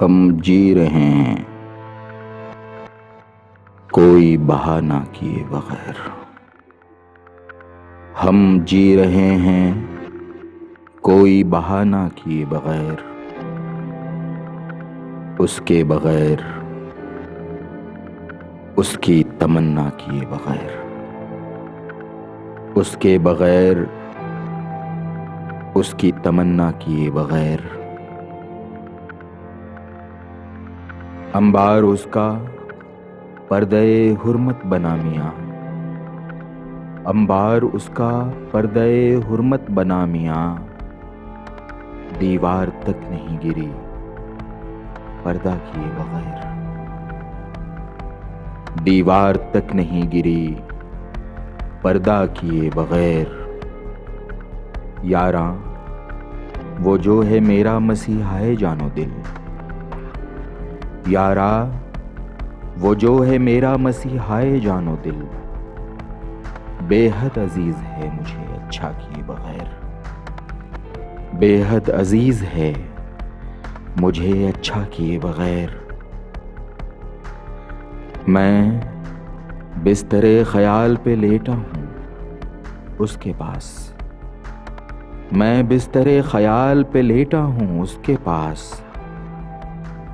ہم جی رہے ہیں کوئی بہانہ کیے بغیر۔ ہم جی رہے ہیں کوئی بہانہ کیے بغیر، اس کے بغیر، اس کی تمنا کیے بغیر، اس کے بغیر، اس کی تمنا کیے بغیر۔ انبار اس کا پردہ حرمت بنا میاں، انبار اس کا پردہ حرمت بنا میاں، دیوار تک نہیں گری پردہ کیے بغیر، دیوار تک نہیں گری پردہ کیے بغیر۔ یاراں وہ جو ہے میرا مسیحائے جان و دل، یاراں وہ جو ہے میرا مسیحائے جان و دل، بے حد عزیز ہے مجھے اچھا کیے بغیر، بے حد عزیز ہے مجھے اچھا کیے بغیر۔ میں بستر خیال پہ لیٹا ہوں اس کے پاس، میں بستر خیال پہ لیٹا ہوں اس کے پاس،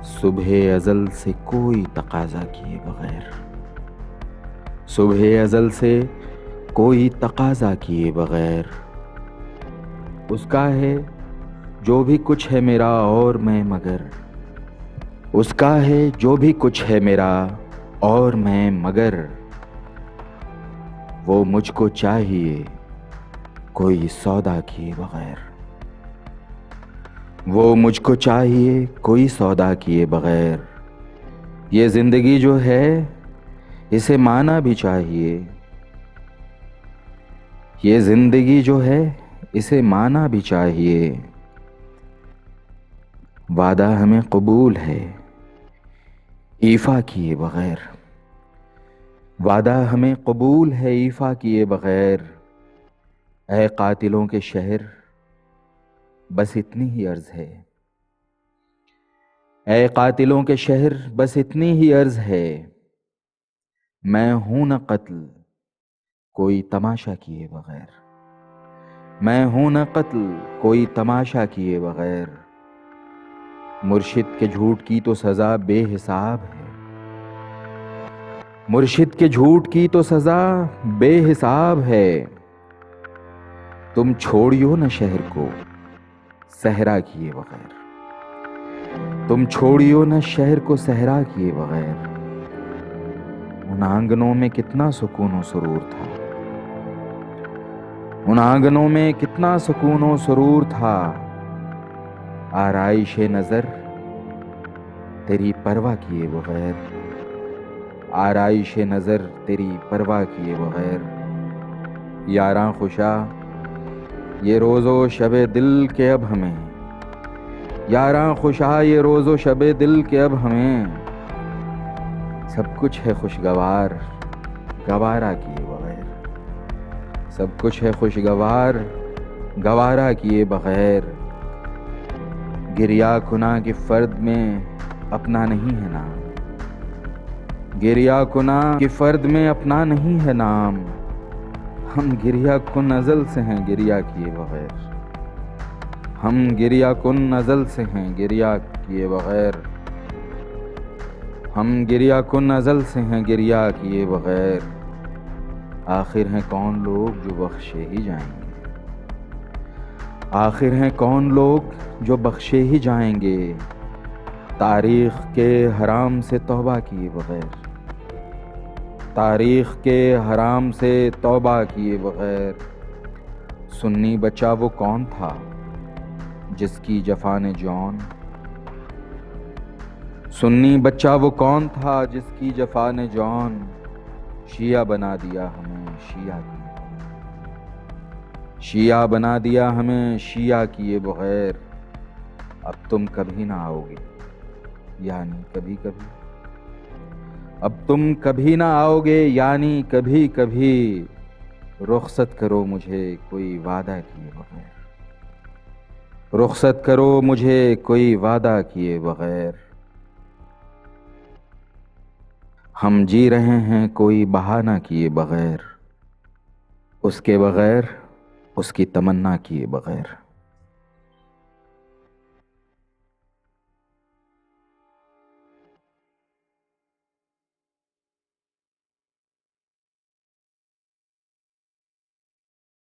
صبح ازل سے کوئی تقاضا کیے بغیر، صبح ازل سے کوئی تقاضا کیے بغیر۔ اس کا ہے جو بھی کچھ ہے میرا اور میں مگر، اس کا ہے جو بھی کچھ ہے میرا اور میں مگر، وہ مجھ کو چاہیے کوئی سودا کیے بغیر، وہ مجھ کو چاہیے کوئی سودا کیے بغیر۔ یہ زندگی جو ہے اسے معنی بھی چاہیے، یہ زندگی جو ہے اسے معنی بھی چاہیے۔ وعدہ ہمیں قبول ہے ایفا کیے بغیر، وعدہ ہمیں قبول ہے ایفا کیے بغیر۔ اے قاتلوں کے شہر بس اتنی ہی عرض ہے، اے قاتلوں کے شہر بس اتنی ہی عرض ہے، میں ہوں نہ قتل کوئی تماشا کیے بغیر، میں ہوں نہ قتل کوئی تماشا کیے بغیر۔ مرشد کے جھوٹ کی تو سزا بے حساب ہے، مرشد کے جھوٹ کی تو سزا بے حساب ہے، تم چھوڑیو نہ شہر کو صحرا کیے بغیر، تم چھوڑیو نہ شہر کو صحرا کیے بغیر۔ ان آنگنوں میں کتنا سکون و سرور تھا، ان آنگنوں میں کتنا سکون و سرور تھا، آرائش نظر تیری پرواہ کیے بغیر، آرائش نظر تیری پرواہ کیے بغیر۔ یاراں خوشا یہ روز و شب دل کے اب ہمیں، یاراں خوشا یہ روز و شب دل کے اب ہمیں، سب کچھ ہے خوشگوار گوارا کیے بغیر، سب کچھ ہے خوشگوار گوارا کیے بغیر۔ گریہ کناں کی فرد میں اپنا نہیں ہے نام، گریہ کناں کی فرد میں اپنا نہیں ہے نام، ہم گریہ کن ازل سے ہیں گریہ کیے بغیر، ہم گریہ کن ازل سے ہیں گریہ کیے بغیر، ہم گریہ کن ازل سے ہیں گریہ کیے بغیر۔ آخر ہیں کون لوگ جو بخشے ہی جائیں گے، آخر ہیں کون لوگ جو بخشے ہی جائیں گے، تاریخ کے حرام سے توبہ کیے بغیر، تاریخ کے حرام سے توبہ کیے بغیر۔ سنی بچہ وہ کون تھا جس کی جفا نے جون، سنی بچہ وہ کون تھا جس کی جفا نے جون، شیعہ بنا دیا ہمیں شیعہ کیے بغیر، شیعہ بنا دیا ہمیں شیعہ کیے بغیر۔ اب تم کبھی نہ آؤ گے یعنی کبھی کبھی، اب تم کبھی نہ آؤ گے یعنی کبھی کبھی، رخصت کرو مجھے کوئی وعدہ کیے بغیر، رخصت کرو مجھے کوئی وعدہ کیے بغیر۔ ہم جی رہے ہیں کوئی بہانہ کیے بغیر، اس کے بغیر، اس کی تمنا کیے بغیر۔